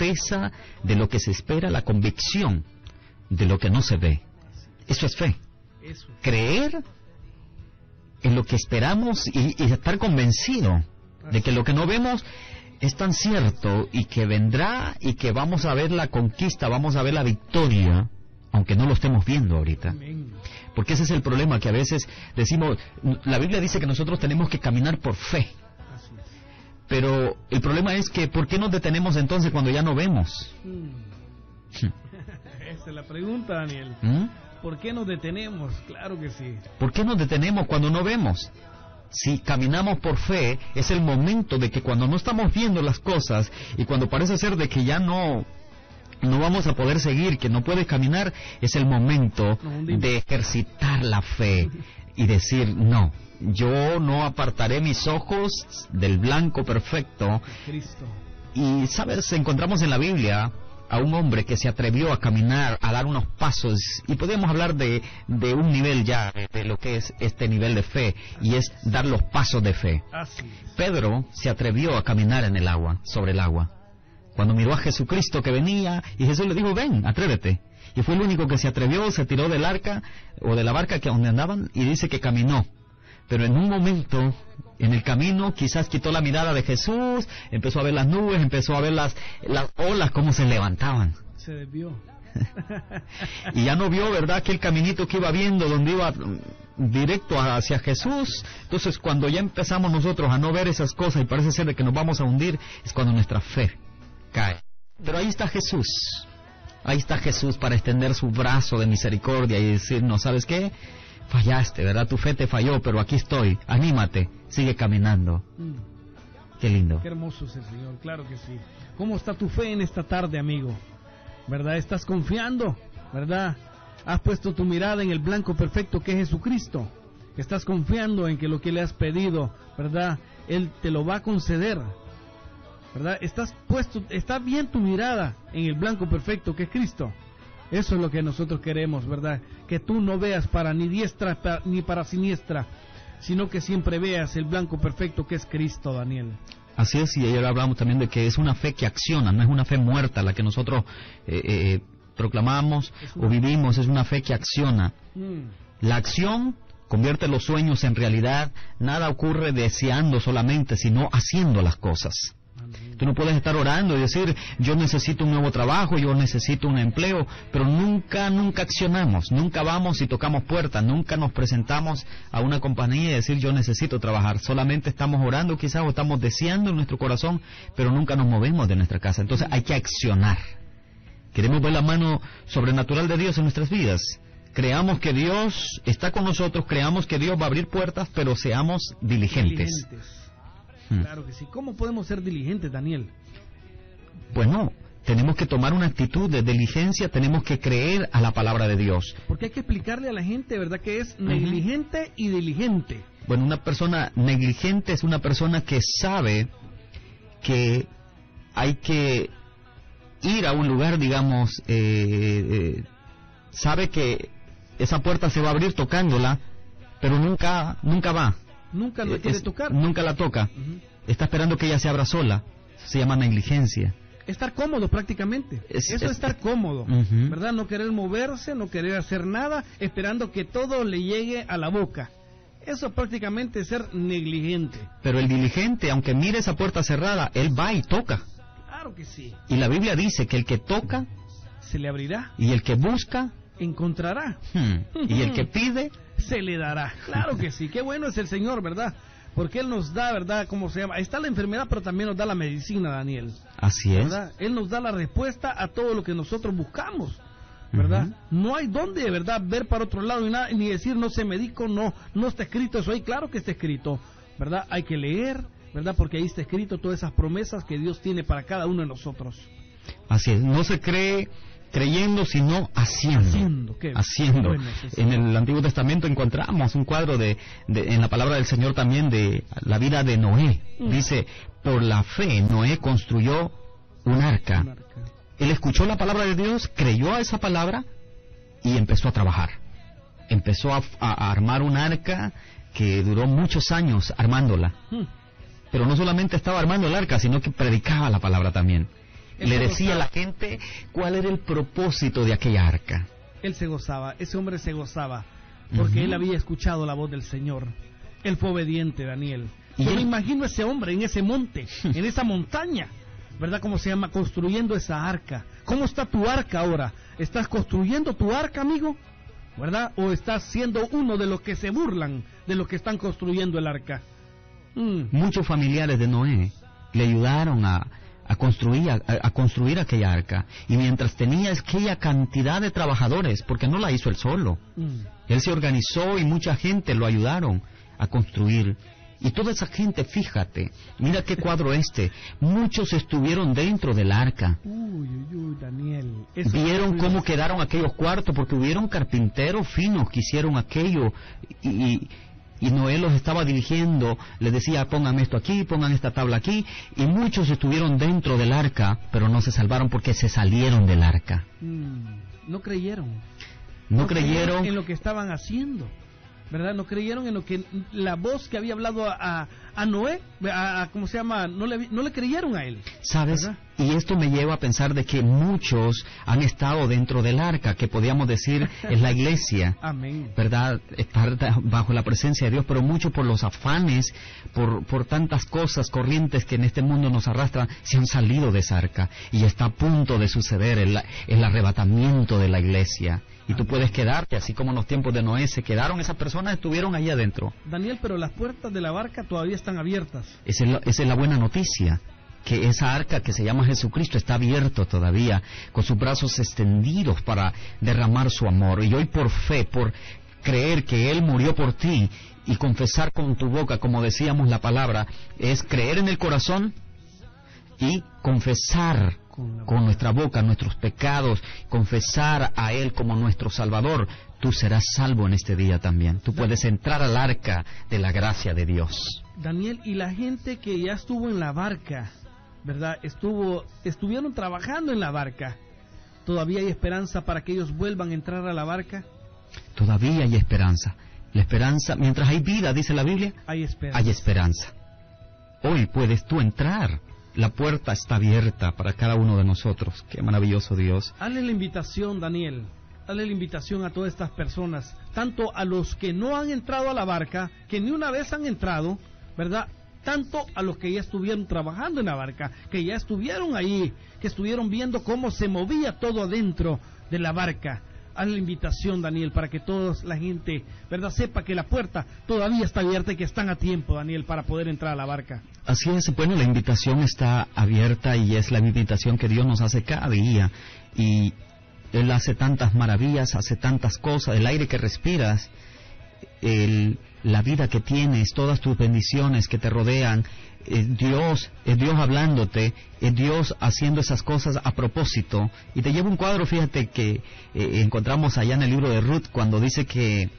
certeza de lo que se espera, la convicción de lo que no se ve. Eso es fe. Creer en lo que esperamos y estar convencido de que lo que no vemos es tan cierto y que vendrá y que vamos a ver la conquista, vamos a ver la victoria, aunque no lo estemos viendo ahorita. Porque ese es el problema, que a veces decimos, la Biblia dice que nosotros tenemos que caminar por fe. Pero el problema es que, ¿por qué nos detenemos entonces cuando ya no vemos? Esa es la pregunta, Daniel. ¿Por qué nos detenemos? Claro que sí. ¿Por qué nos detenemos cuando no vemos? Si caminamos por fe, es el momento de que cuando no estamos viendo las cosas y cuando parece ser de que ya no vamos a poder seguir, que no puedes caminar, es el momento de ejercitar la fe y decir, no, yo no apartaré mis ojos del blanco perfecto. Cristo. Y, ¿sabes? Encontramos en la Biblia a un hombre que se atrevió a caminar, a dar unos pasos, y podemos hablar de un nivel ya, de lo que es este nivel de fe, y es dar los pasos de fe. Pedro se atrevió a caminar en el agua, sobre el agua, cuando miró a Jesucristo que venía, y Jesús le dijo, ven, atrévete. Y fue el único que se atrevió, se tiró del arca, o de la barca que donde andaban, y dice que caminó. Pero en un momento, en el camino, quizás quitó la mirada de Jesús, empezó a ver las nubes, empezó a ver las olas, cómo se levantaban. Se desvió. Y ya no vio, ¿verdad?, aquel caminito que iba viendo, donde iba directo hacia Jesús. Entonces, cuando ya empezamos nosotros a no ver esas cosas y parece ser de que nos vamos a hundir, es cuando nuestra fe cae. Pero ahí está Jesús. Ahí está Jesús para extender su brazo de misericordia y decirnos, ¿sabes qué? Fallaste, ¿verdad? Tu fe te falló, pero aquí estoy. Anímate, sigue caminando. Qué lindo. Qué hermoso es el Señor, claro que sí. ¿Cómo está tu fe en esta tarde, amigo? ¿Verdad? ¿Estás confiando? ¿Verdad? ¿Has puesto tu mirada en el blanco perfecto que es Jesucristo? ¿Estás confiando en que lo que le has pedido, ¿verdad?, Él te lo va a conceder? ¿Verdad? ¿Está bien tu mirada en el blanco perfecto que es Cristo? Eso es lo que nosotros queremos, ¿verdad? Que tú no veas para ni diestra ni para siniestra, sino que siempre veas el blanco perfecto que es Cristo, Daniel. Así es, y ayer hablamos también de que es una fe que acciona, no es una fe muerta la que nosotros proclamamos o vivimos, es una fe que acciona. La acción convierte los sueños en realidad, nada ocurre deseando solamente, sino haciendo las cosas. Tú no puedes estar orando y decir, yo necesito un nuevo trabajo, yo necesito un empleo, pero nunca accionamos, nunca vamos y tocamos puertas, nunca nos presentamos a una compañía y decir, yo necesito trabajar. Solamente estamos orando quizás o estamos deseando en nuestro corazón, pero nunca nos movemos de nuestra casa. Entonces hay que accionar. Queremos ver la mano sobrenatural de Dios en nuestras vidas. Creamos que Dios está con nosotros, creamos que Dios va a abrir puertas, pero seamos diligentes. Claro que sí. ¿Cómo podemos ser diligentes, Daniel? Bueno, tenemos que tomar una actitud de diligencia, tenemos que creer a la palabra de Dios. Porque hay que explicarle a la gente, ¿verdad?, que es negligente y diligente. Bueno, una persona negligente es una persona que sabe que hay que ir a un lugar, digamos, sabe que esa puerta se va a abrir tocándola, pero nunca va. Nunca la quiere tocar. Nunca la toca. Está esperando que ella se abra sola. Se llama negligencia. Estar cómodo prácticamente. Eso es estar cómodo, ¿verdad? No querer moverse, no querer hacer nada, esperando que todo le llegue a la boca. Eso prácticamente es ser negligente. Pero el diligente, aunque mire esa puerta cerrada, él va y toca. Claro que sí. Y la Biblia dice que el que toca, se le abrirá. Y el que busca, encontrará. Y el que pide, se le dará. Claro que sí. Qué bueno es el Señor, ¿verdad? Porque Él nos da, ¿verdad? ¿Cómo se llama? Está la enfermedad, pero también nos da la medicina, Daniel. Así es. ¿Verdad? Él nos da la respuesta a todo lo que nosotros buscamos, ¿verdad? No hay donde, ¿verdad?, ver para otro lado ni decir, no sé, médico, no está escrito eso ahí. Claro que está escrito, ¿verdad? Hay que leer, ¿verdad? Porque ahí está escrito todas esas promesas que Dios tiene para cada uno de nosotros. Así es. No se cree creyendo, sino haciendo. Haciendo. Bueno, sí. En el Antiguo Testamento encontramos un cuadro en la palabra del Señor también de la vida de Noé. Dice, por la fe Noé construyó un arca. Él escuchó la palabra de Dios, creyó a esa palabra y empezó a trabajar. Empezó a armar un arca que duró muchos años armándola. Pero no solamente estaba armando el arca, sino que predicaba la palabra también. le decía a la gente cuál era el propósito de aquella arca. Él se gozaba, ese hombre se gozaba, porque él había escuchado la voz del Señor. Él fue obediente, Daniel. Yo me imagino a ese hombre en ese monte, en esa montaña, ¿verdad? ¿Cómo se llama? Construyendo esa arca. ¿Cómo está tu arca ahora? ¿Estás construyendo tu arca, amigo? ¿Verdad? ¿O estás siendo uno de los que se burlan de los que están construyendo el arca? Muchos familiares de Noé le ayudaron a construir aquella arca, y mientras tenía aquella cantidad de trabajadores, porque no la hizo él solo, él se organizó y mucha gente lo ayudaron a construir. Y toda esa gente, fíjate, mira qué cuadro muchos estuvieron dentro del arca. Daniel. Vieron cómo quedaron aquellos cuartos, porque hubieron carpinteros finos que hicieron aquello, y Noé los estaba dirigiendo, les decía, pongan esto aquí, pongan esta tabla aquí, y muchos estuvieron dentro del arca, pero no se salvaron porque se salieron del arca. No creyeron. No creyeron en lo que estaban haciendo, ¿verdad? No creyeron en lo que la voz que había hablado a Noé, ¿cómo se llama? No le creyeron a él. ¿Sabes? ¿Verdad? Y esto me lleva a pensar de que muchos han estado dentro del arca, que podríamos decir es la iglesia. Amén. ¿Verdad? Estar bajo la presencia de Dios, pero muchos por los afanes, por tantas cosas corrientes que en este mundo nos arrastran, se han salido de esa arca. Y está a punto de suceder el arrebatamiento de la iglesia. Y tú puedes quedarte, así como en los tiempos de Noé se quedaron, esas personas estuvieron ahí adentro. Daniel, pero las puertas de la barca todavía están abiertas. Esa es la buena noticia, que esa arca que se llama Jesucristo está abierto todavía, con sus brazos extendidos para derramar su amor. Y hoy por fe, por creer que Él murió por ti y confesar con tu boca, como decíamos la palabra, es creer en el corazón y confesar con nuestra boca nuestros pecados, confesar a Él como nuestro Salvador. Tú serás salvo en este día también. Tú puedes entrar al arca de la gracia de Dios. Daniel, y la gente que ya estuvo en la barca, ¿verdad? Estuvieron trabajando en la barca. ¿Todavía hay esperanza para que ellos vuelvan a entrar a la barca? Todavía hay esperanza. La esperanza, mientras hay vida, dice la Biblia, hay esperanza. Hay esperanza. Hoy puedes tú entrar. La puerta está abierta para cada uno de nosotros. Qué maravilloso Dios. Hazle la invitación, Daniel. Hazle la invitación a todas estas personas, tanto a los que no han entrado a la barca, que ni una vez han entrado, ¿verdad? Tanto a los que ya estuvieron trabajando en la barca, que ya estuvieron ahí, que estuvieron viendo cómo se movía todo adentro de la barca. Haz la invitación, Daniel, para que toda la gente, ¿verdad?, sepa que la puerta todavía está abierta y que están a tiempo, Daniel, para poder entrar a la barca. Así es, bueno, la invitación está abierta y es la invitación que Dios nos hace cada día. Y Él hace tantas maravillas, hace tantas cosas, el aire que respiras, la vida que tienes, todas tus bendiciones que te rodean, es Dios hablándote, es Dios haciendo esas cosas a propósito. Y te llevo un cuadro, fíjate, que encontramos allá en el libro de Ruth, cuando dice que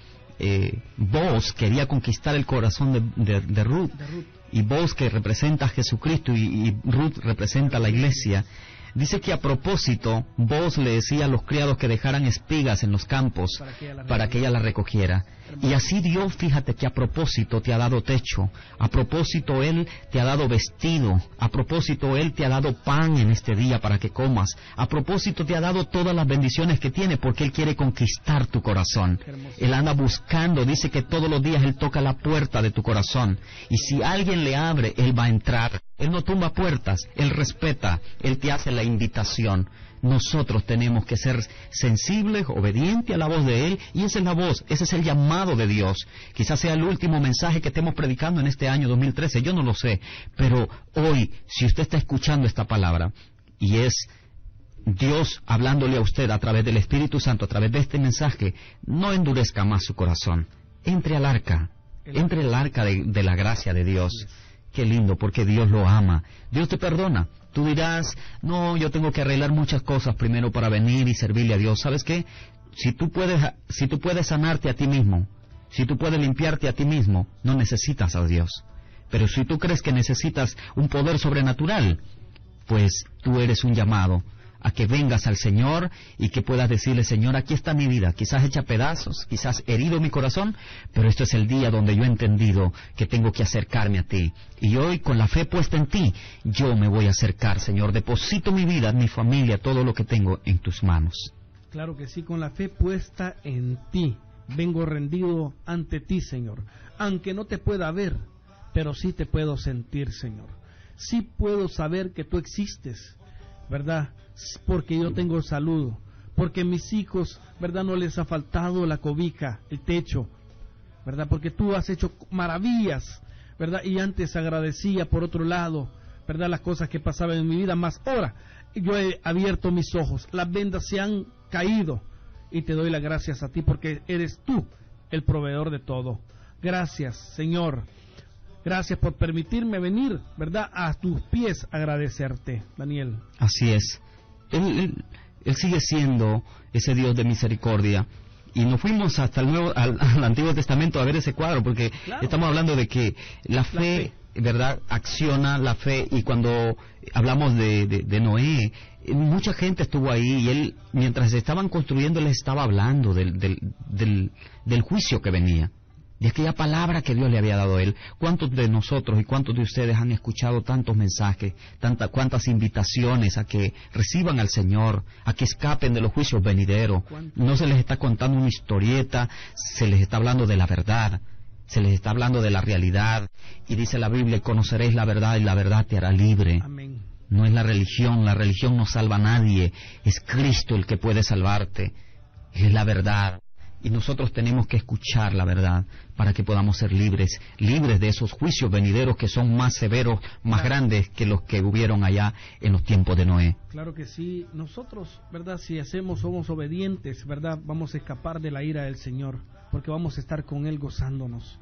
Boaz quería conquistar el corazón de Ruth, y Boaz, que representa a Jesucristo, y Ruth representa a la iglesia. Dice que a propósito, Boaz le decía a los criados que dejaran espigas en los campos para que ella la recogiera. Y así Dios, fíjate que a propósito te ha dado techo, a propósito Él te ha dado vestido, a propósito Él te ha dado pan en este día para que comas, a propósito te ha dado todas las bendiciones que tiene, porque Él quiere conquistar tu corazón. Él anda buscando, dice que todos los días Él toca la puerta de tu corazón, y si alguien le abre, Él va a entrar. Él no tumba puertas, Él respeta, Él te hace la invitación. Nosotros tenemos que ser sensibles, obedientes a la voz de Él, y esa es la voz, ese es el llamado de Dios. Quizás sea el último mensaje que estemos predicando en este año 2013, yo no lo sé, pero hoy, si usted está escuchando esta palabra, y es Dios hablándole a usted a través del Espíritu Santo, a través de este mensaje, no endurezca más su corazón. Entre al arca de la gracia de Dios. Qué lindo, porque Dios lo ama. Dios te perdona. Tú dirás, no, yo tengo que arreglar muchas cosas primero para venir y servirle a Dios. ¿Sabes qué? Si tú puedes sanarte a ti mismo, si tú puedes limpiarte a ti mismo, no necesitas a Dios. Pero si tú crees que necesitas un poder sobrenatural, pues tú eres un llamado a que vengas al Señor y que puedas decirle, Señor, aquí está mi vida, quizás hecha pedazos, quizás herido mi corazón, pero esto es el día donde yo he entendido que tengo que acercarme a ti. Y hoy, con la fe puesta en ti, yo me voy a acercar, Señor. Deposito mi vida, mi familia, todo lo que tengo en tus manos. Claro que sí, con la fe puesta en ti, vengo rendido ante ti, Señor. Aunque no te pueda ver, pero sí te puedo sentir, Señor. Sí puedo saber que tú existes, ¿verdad? Porque yo tengo salud, porque mis hijos, ¿verdad? No les ha faltado la cobija, el techo, ¿verdad? Porque tú has hecho maravillas, ¿verdad? Y antes agradecía por otro lado, ¿verdad? Las cosas que pasaban en mi vida, más ahora yo he abierto mis ojos, las vendas se han caído y te doy las gracias a ti porque eres tú el proveedor de todo. Gracias, Señor. Gracias por permitirme venir, ¿verdad?, a tus pies a agradecerte, Daniel. Así es. Él sigue siendo ese Dios de misericordia. Y nos fuimos hasta al Antiguo Testamento a ver ese cuadro, porque claro, estamos hablando de que la fe, ¿verdad?, acciona la fe. Y cuando hablamos de Noé, mucha gente estuvo ahí y él, mientras estaban construyendo, les estaba hablando del juicio que venía. De aquella palabra que Dios le había dado a él. ¿Cuántos de nosotros y cuántos de ustedes han escuchado tantos mensajes, cuántas invitaciones a que reciban al Señor, a que escapen de los juicios venideros? No se les está contando una historieta, se les está hablando de la verdad, se les está hablando de la realidad. Y dice la Biblia, conoceréis la verdad y la verdad te hará libre. Amén. No es la religión no salva a nadie, es Cristo el que puede salvarte, es la verdad. Y nosotros tenemos que escuchar la verdad para que podamos ser libres de esos juicios venideros que son más severos, más grandes que los que hubieron allá en los tiempos de Noé. Claro que sí. Nosotros, ¿verdad?, si somos obedientes, ¿verdad?, vamos a escapar de la ira del Señor, porque vamos a estar con Él gozándonos,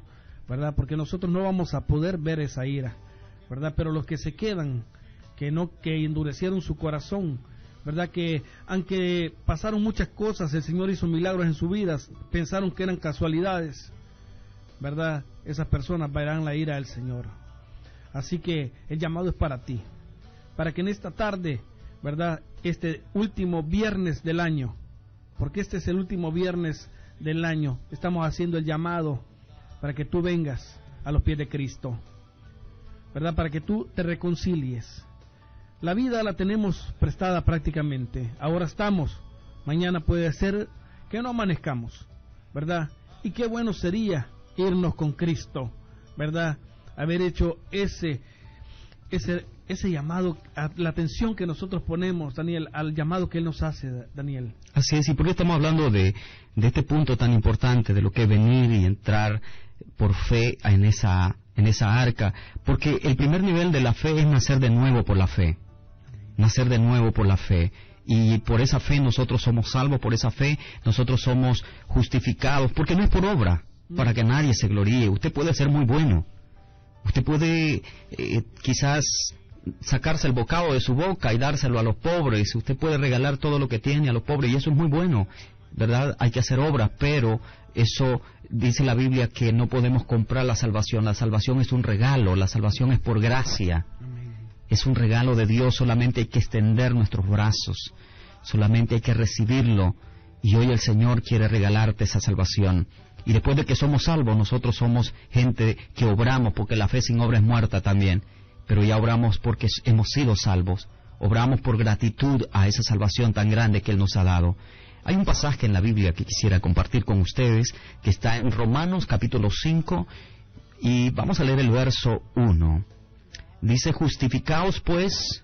¿verdad?, porque nosotros no vamos a poder ver esa ira, ¿verdad?, pero los que se quedan, que endurecieron su corazón, ¿verdad?, que aunque pasaron muchas cosas, el Señor hizo milagros en sus vidas, pensaron que eran casualidades, ¿verdad?, esas personas verán la ira del Señor. Así que el llamado es para ti, para que en esta tarde, ¿verdad?, este último viernes del año, porque este es el último viernes del año, estamos haciendo el llamado para que tú vengas a los pies de Cristo, ¿verdad?, para que tú te reconcilies. La vida la tenemos prestada prácticamente. Ahora estamos, mañana puede ser que no amanezcamos, ¿verdad? Y qué bueno sería irnos con Cristo, ¿verdad? Haber hecho ese llamado, a la atención que nosotros ponemos, Daniel, al llamado que Él nos hace, Daniel. Así es, y por qué estamos hablando de este punto tan importante, de lo que es venir y entrar por fe en esa arca, porque el primer nivel de la fe es nacer de nuevo por la fe. Nacer de nuevo por la fe, y por esa fe nosotros somos salvos, por esa fe nosotros somos justificados, porque no es por obra, para que nadie se gloríe. Usted puede ser muy bueno, usted puede quizás sacarse el bocado de su boca y dárselo a los pobres, usted puede regalar todo lo que tiene a los pobres, y eso es muy bueno, ¿verdad? Hay que hacer obras, pero eso dice la Biblia que no podemos comprar la salvación es un regalo, la salvación es por gracia. Es un regalo de Dios, solamente hay que extender nuestros brazos, solamente hay que recibirlo, y hoy el Señor quiere regalarte esa salvación. Y después de que somos salvos, nosotros somos gente que obramos, porque la fe sin obra es muerta también, pero ya obramos porque hemos sido salvos, obramos por gratitud a esa salvación tan grande que Él nos ha dado. Hay un pasaje en la Biblia que quisiera compartir con ustedes, que está en Romanos capítulo 5, y vamos a leer el verso 1. Dice, justificaos pues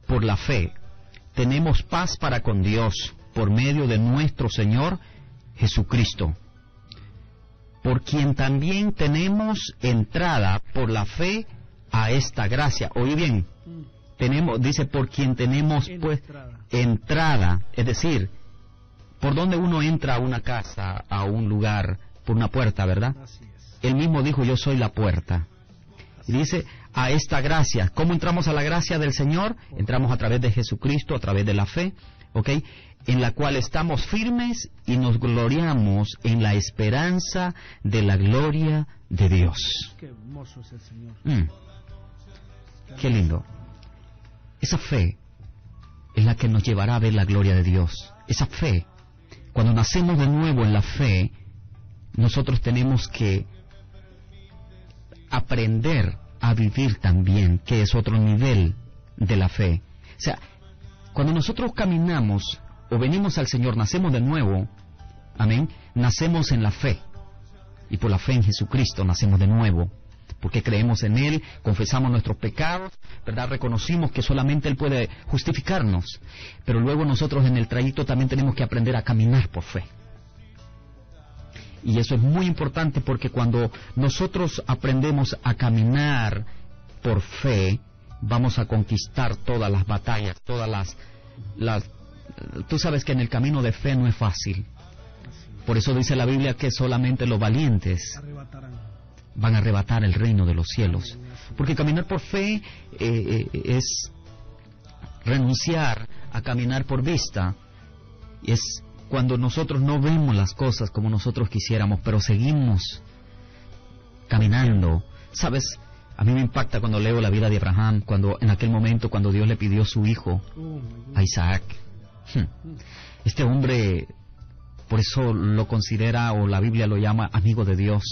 por la fe, tenemos paz para con Dios, por medio de nuestro Señor Jesucristo, por quien también tenemos entrada por la fe a esta gracia. Oye bien, dice, por quien tenemos pues entrada, es decir, por donde uno entra a una casa, a un lugar, por una puerta, ¿verdad? Él mismo dijo, yo soy la puerta. Y dice, a esta gracia. ¿Cómo entramos a la gracia del Señor? Entramos a través de Jesucristo, a través de la fe, ¿ok?, en la cual estamos firmes y nos gloriamos en la esperanza de la gloria de Dios. Qué hermoso es el Señor. Qué lindo. Esa fe es la que nos llevará a ver la gloria de Dios. Esa fe. Cuando nacemos de nuevo en la fe, nosotros tenemos que aprender a vivir también, que es otro nivel de la fe. O sea, cuando nosotros caminamos o venimos al Señor, nacemos de nuevo, amén, nacemos en la fe. Y por la fe en Jesucristo nacemos de nuevo, porque creemos en Él, confesamos nuestros pecados, ¿verdad? Reconocimos que solamente Él puede justificarnos. Pero luego nosotros en el trayecto también tenemos que aprender a caminar por fe. Y eso es muy importante, porque cuando nosotros aprendemos a caminar por fe, vamos a conquistar todas las batallas, todas las... Tú sabes que en el camino de fe no es fácil. Por eso dice la Biblia que solamente los valientes van a arrebatar el reino de los cielos. Porque caminar por fe es renunciar a caminar por vista. Es cuando nosotros no vemos las cosas como nosotros quisiéramos, pero seguimos caminando. ¿Sabes? A mí me impacta cuando leo la vida de Abraham, cuando en aquel momento cuando Dios le pidió su hijo a Isaac. Este hombre, por eso lo considera, o la Biblia lo llama, amigo de Dios.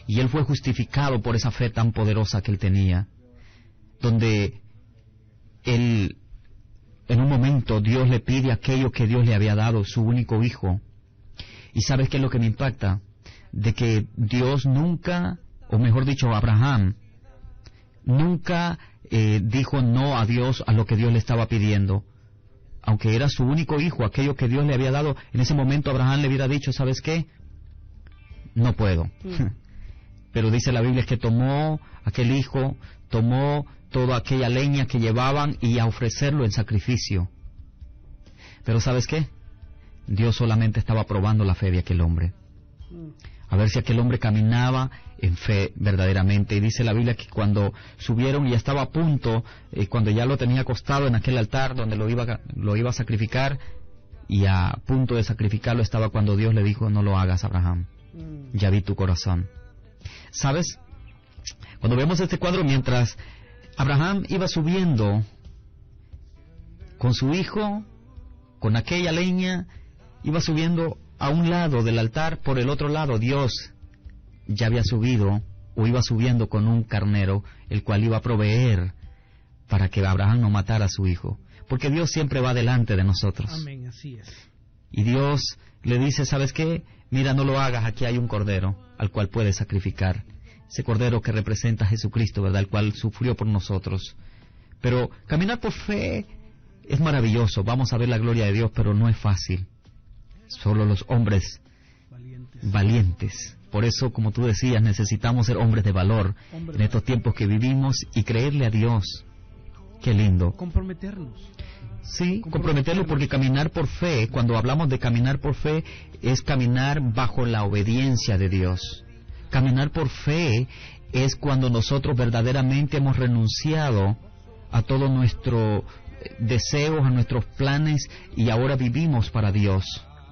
Y él fue justificado por esa fe tan poderosa que él tenía, donde él, en un momento, Dios le pide aquello que Dios le había dado, su único hijo. ¿Y sabes qué es lo que me impacta? De que Dios nunca, o mejor dicho, Abraham, nunca dijo no a Dios a lo que Dios le estaba pidiendo. Aunque era su único hijo, aquello que Dios le había dado, en ese momento Abraham le hubiera dicho, ¿sabes qué? No puedo. Pero dice la Biblia que tomó aquel hijo, tomó toda aquella leña que llevaban y a ofrecerlo en sacrificio. Pero ¿sabes qué? Dios solamente estaba probando la fe de aquel hombre. A ver si aquel hombre caminaba en fe verdaderamente. Y dice la Biblia que cuando subieron y ya estaba a punto, cuando ya lo tenía acostado en aquel altar donde lo iba a sacrificar, y a punto de sacrificarlo estaba cuando Dios le dijo, no lo hagas, Abraham, ya vi tu corazón. ¿Sabes? Cuando vemos este cuadro, mientras Abraham iba subiendo con su hijo, con aquella leña, iba subiendo a un lado del altar, por el otro lado Dios ya había subido, o iba subiendo con un carnero, el cual iba a proveer para que Abraham no matara a su hijo. Porque Dios siempre va delante de nosotros. Amén, así es. Y Dios le dice, ¿sabes qué? Mira, no lo hagas, aquí hay un cordero al cual puedes sacrificar. Ese cordero que representa a Jesucristo, ¿verdad? El cual sufrió por nosotros. Pero caminar por fe es maravilloso, vamos a ver la gloria de Dios, pero no es fácil. Solo los hombres valientes. Por eso, como tú decías, necesitamos ser hombres de valor en estos tiempos que vivimos y creerle a Dios. Qué lindo. Comprometernos. Sí, comprometerlo, porque caminar por fe, cuando hablamos de caminar por fe, es caminar bajo la obediencia de Dios. Caminar por fe es cuando nosotros verdaderamente hemos renunciado a todos nuestros deseos, a nuestros planes, y ahora vivimos para Dios,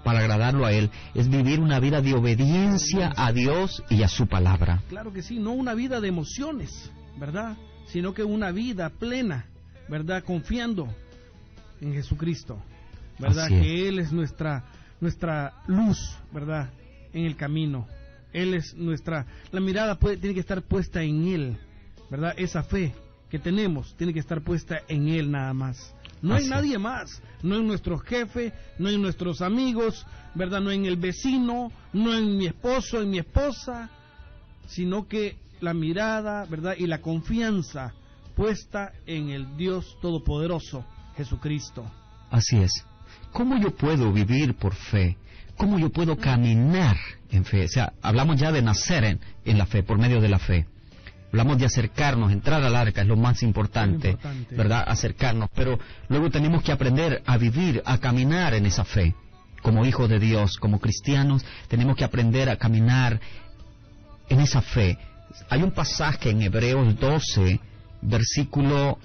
para agradarlo a Él. Es vivir una vida de obediencia a Dios y a su palabra. Claro que sí, no una vida de emociones, ¿verdad? Sino que una vida plena, ¿verdad? Confiando en Jesucristo, ¿verdad? Que Él es nuestra luz, ¿verdad? En el camino. Él es la mirada tiene que estar puesta en Él, ¿verdad? Esa fe que tenemos tiene que estar puesta en Él nada más. No en nadie más, no en nuestro jefe, no en nuestros amigos, ¿verdad? No en el vecino, no en mi esposo, en mi esposa, sino que la mirada, ¿verdad? Y la confianza puesta en el Dios Todopoderoso, Jesucristo. Así es. ¿Cómo yo puedo vivir por fe? ¿Cómo yo puedo caminar en fe? O sea, hablamos ya de nacer en la fe, por medio de la fe. Hablamos de acercarnos, entrar al arca, es lo más importante, ¿verdad? Acercarnos, pero luego tenemos que aprender a vivir, a caminar en esa fe. Como hijos de Dios, como cristianos, tenemos que aprender a caminar en esa fe. Hay un pasaje en Hebreos 12, versículo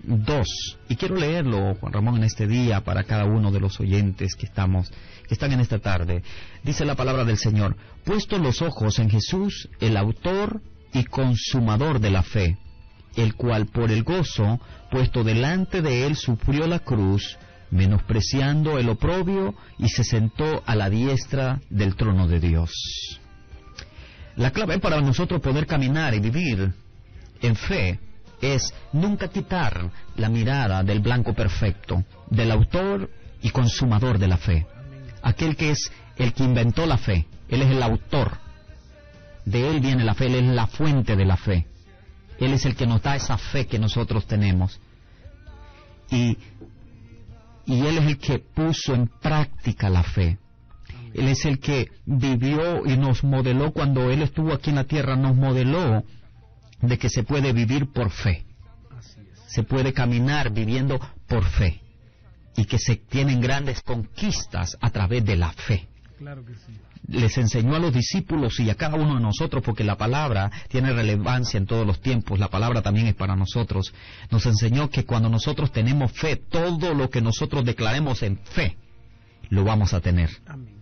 2, y quiero leerlo, Juan Ramón, en este día para cada uno de los oyentes que están en esta tarde. Dice la palabra del Señor: puesto los ojos en Jesús, el autor y consumador de la fe, el cual por el gozo puesto delante de él sufrió la cruz, menospreciando el oprobio, y se sentó a la diestra del trono de Dios. La clave para nosotros poder caminar y vivir en fe es nunca quitar la mirada del blanco perfecto, del autor y consumador de la fe. Aquel que es el que inventó la fe, Él es el autor. De Él viene la fe, Él es la fuente de la fe. Él es el que nos da esa fe que nosotros tenemos. Y Él es el que puso en práctica la fe. Él es el que vivió y nos modeló cuando Él estuvo aquí en la tierra, nos modeló de que se puede vivir por fe. Se puede caminar viviendo por fe. Y que se tienen grandes conquistas a través de la fe. Claro que sí. Les enseñó a los discípulos y a cada uno de nosotros, porque la palabra tiene relevancia en todos los tiempos, la palabra también es para nosotros. Nos enseñó que cuando nosotros tenemos fe, todo lo que nosotros declaremos en fe, lo vamos a tener. Amén.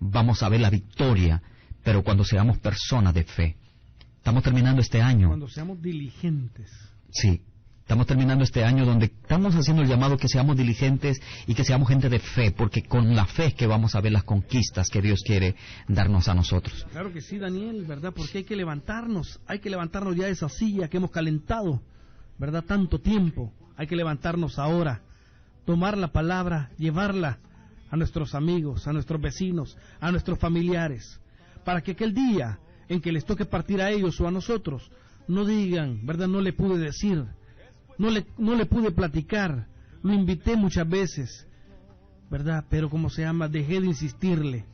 Vamos a ver la victoria, pero cuando seamos personas de fe. Estamos terminando este año. Cuando seamos diligentes. Sí. Estamos terminando este año donde estamos haciendo el llamado que seamos diligentes y que seamos gente de fe, porque con la fe es que vamos a ver las conquistas que Dios quiere darnos a nosotros. Claro que sí, Daniel, ¿verdad? Porque hay que levantarnos ya de esa silla que hemos calentado, ¿verdad? Tanto tiempo, hay que levantarnos ahora, tomar la palabra, llevarla a nuestros amigos, a nuestros vecinos, a nuestros familiares, para que aquel día en que les toque partir a ellos o a nosotros, no digan, ¿verdad? No le pude decir. No le pude platicar, lo invité muchas veces, ¿verdad? Pero dejé de insistirle.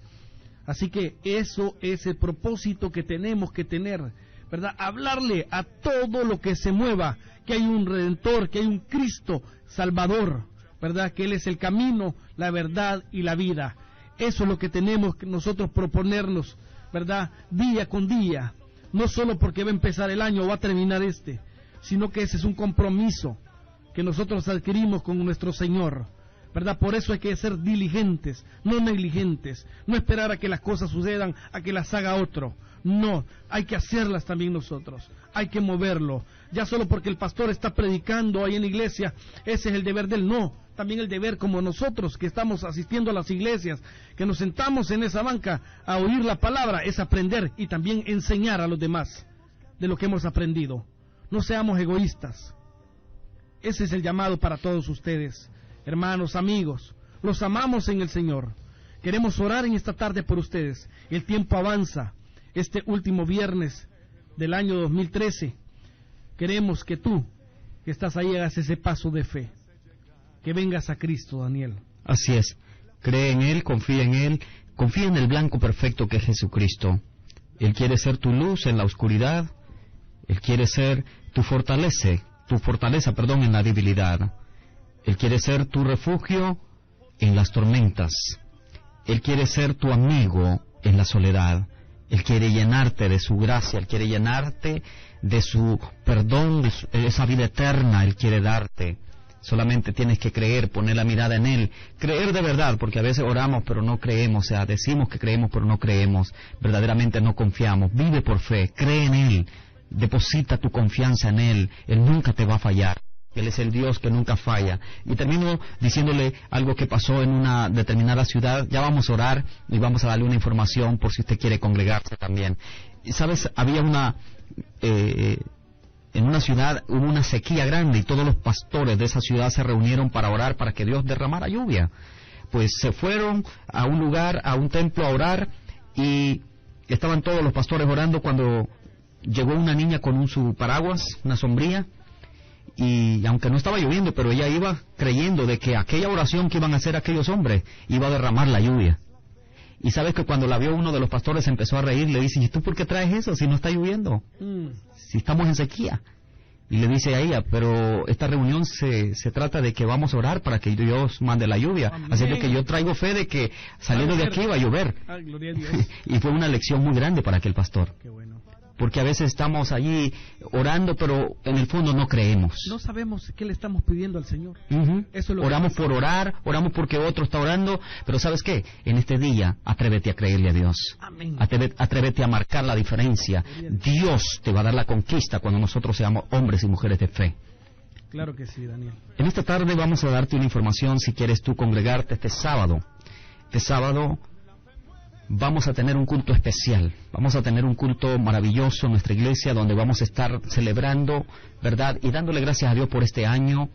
Así que eso es el propósito que tenemos que tener, ¿verdad? Hablarle a todo lo que se mueva, que hay un Redentor, que hay un Cristo Salvador, ¿verdad? Que Él es el camino, la verdad y la vida. Eso es lo que tenemos que nosotros proponernos, ¿verdad? Día con día, no solo porque va a empezar el año o va a terminar sino que ese es un compromiso que nosotros adquirimos con nuestro Señor, ¿verdad? Por eso hay que ser diligentes, no negligentes, no esperar a que las cosas sucedan, a que las haga otro. No, hay que hacerlas también nosotros, hay que moverlo. Ya solo porque el pastor está predicando ahí en la iglesia, ese es el deber de él. No, también el deber como nosotros que estamos asistiendo a las iglesias, que nos sentamos en esa banca a oír la palabra, es aprender y también enseñar a los demás de lo que hemos aprendido. No seamos egoístas. Ese es el llamado para todos ustedes, hermanos, amigos. Los amamos en el Señor. Queremos orar en esta tarde por ustedes. El tiempo avanza. Este último viernes del año 2013, queremos que tú, que estás ahí, hagas ese paso de fe. Que vengas a Cristo, Daniel. Así es. Cree en Él, confía en el blanco perfecto que es Jesucristo. Él quiere ser tu luz en la oscuridad. Él quiere ser tu fortaleza, en la debilidad. Él quiere ser tu refugio en las tormentas. Él quiere ser tu amigo en la soledad. Él quiere llenarte de su gracia, Él quiere llenarte de su perdón, de esa vida eterna Él quiere darte. Solamente tienes que creer, poner la mirada en Él, creer de verdad, porque a veces oramos pero no creemos, o sea, decimos que creemos pero no creemos, verdaderamente no confiamos. Vive por fe, cree en Él. Deposita tu confianza en Él. Él nunca te va a fallar. Él es el Dios que nunca falla. Y termino diciéndole algo que pasó en una determinada ciudad. Ya vamos a orar y vamos a darle una información por si usted quiere congregarse también. Y sabes, había en una ciudad hubo una sequía grande y todos los pastores de esa ciudad se reunieron para orar para que Dios derramara lluvia. Pues se fueron a un lugar, a un templo a orar, y estaban todos los pastores orando cuando llegó una niña con su paraguas, una sombrilla, y aunque no estaba lloviendo, pero ella iba creyendo de que aquella oración que iban a hacer aquellos hombres iba a derramar la lluvia. Y sabes que cuando la vio uno de los pastores empezó a reír, le dice: ¿y tú por qué traes eso si no está lloviendo? Si estamos en sequía. Y le dice a ella: pero esta reunión se trata de que vamos a orar para que Dios mande la lluvia. Amén. Así de que yo traigo fe de que saliendo de aquí va a llover. Gloria a Dios. Y fue una lección muy grande para aquel pastor. Qué bueno. porque a veces estamos allí orando, pero en el fondo no creemos. No sabemos qué le estamos pidiendo al Señor. Eso es lo oramos por orar, oramos porque otro está orando, pero ¿sabes qué? En este día, atrévete a creerle a Dios. Amén. Atrévete a marcar la diferencia. Dios te va a dar la conquista cuando nosotros seamos hombres y mujeres de fe. Claro que sí, Daniel. En esta tarde vamos a darte una información si quieres tú congregarte este sábado. Este sábado vamos a tener un culto especial, vamos a tener un culto maravilloso en nuestra iglesia donde vamos a estar celebrando, ¿verdad? Y dándole gracias a Dios por este año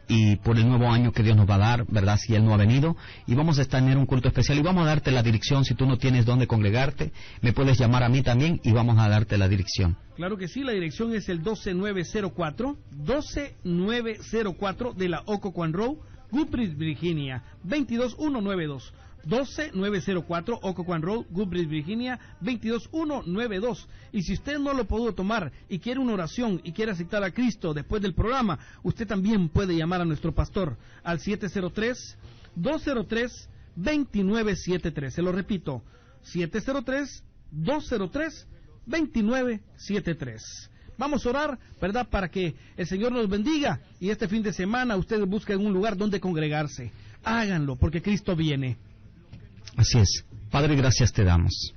y por el nuevo año que Dios nos va a dar, ¿verdad? Si Él no ha venido. Y vamos a tener un culto especial y vamos a darte la dirección. Si tú no tienes dónde congregarte, me puedes llamar a mí también y vamos a darte la dirección. Claro que sí, la dirección es el 12904 de la Occoquan Road, Woodbridge, Virginia, 22192. 12904 Occoquan Road, Woodbridge, Virginia, 22192. Y si usted no lo pudo tomar y quiere una oración y quiere aceptar a Cristo después del programa, usted también puede llamar a nuestro pastor al 703-203-2973. Se lo repito, 703-203-2973. Vamos a orar, ¿verdad?, para que el Señor nos bendiga y este fin de semana ustedes busquen un lugar donde congregarse. Háganlo, porque Cristo viene. Así es. Padre, gracias te damos.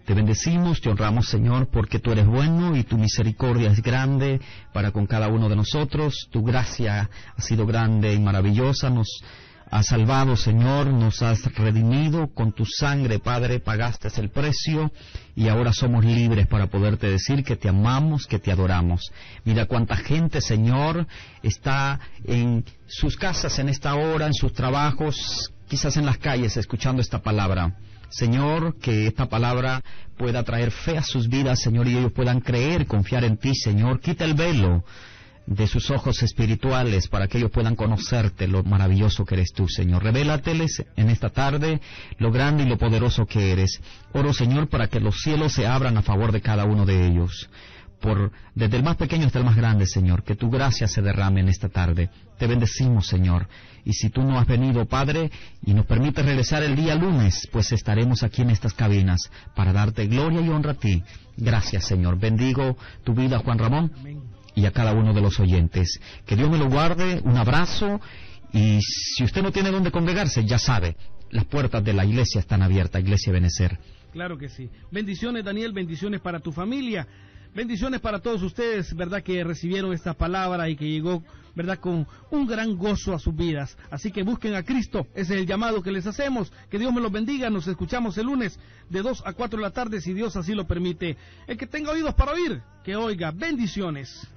Te bendecimos, te honramos, Señor, porque tú eres bueno y tu misericordia es grande para con cada uno de nosotros. Tu gracia ha sido grande y maravillosa. Nos has salvado, Señor, nos has redimido. Con tu sangre, Padre, pagaste el precio y ahora somos libres para poderte decir que te amamos, que te adoramos. Mira cuánta gente, Señor, está en sus casas en esta hora, en sus trabajos, quizás en las calles, escuchando esta palabra. Señor, que esta palabra pueda traer fe a sus vidas, Señor, y ellos puedan creer, confiar en ti, Señor. Quita el velo de sus ojos espirituales para que ellos puedan conocerte, lo maravilloso que eres tú, Señor. Revélateles en esta tarde lo grande y lo poderoso que eres. Oro, Señor, para que los cielos se abran a favor de cada uno de ellos. Desde el más pequeño hasta el más grande, Señor, que tu gracia se derrame en esta tarde. Te bendecimos, Señor. Y si tú no has venido, Padre, y nos permites regresar el día lunes, pues estaremos aquí en estas cabinas para darte gloria y honra a ti. Gracias, Señor. Bendigo tu vida, Juan Ramón, y a cada uno de los oyentes. Que Dios me lo guarde. Un abrazo. Y si usted no tiene dónde congregarse, ya sabe, las puertas de la iglesia están abiertas, Iglesia Benecer. Claro que sí. Bendiciones, Daniel, bendiciones para tu familia. Bendiciones para todos ustedes, ¿verdad?, que recibieron esta palabra y que llegó, ¿verdad?, con un gran gozo a sus vidas. Así que busquen a Cristo, ese es el llamado que les hacemos. Que Dios me los bendiga, nos escuchamos el lunes de 2 a 4 de la tarde, si Dios así lo permite. El que tenga oídos para oír, que oiga. Bendiciones.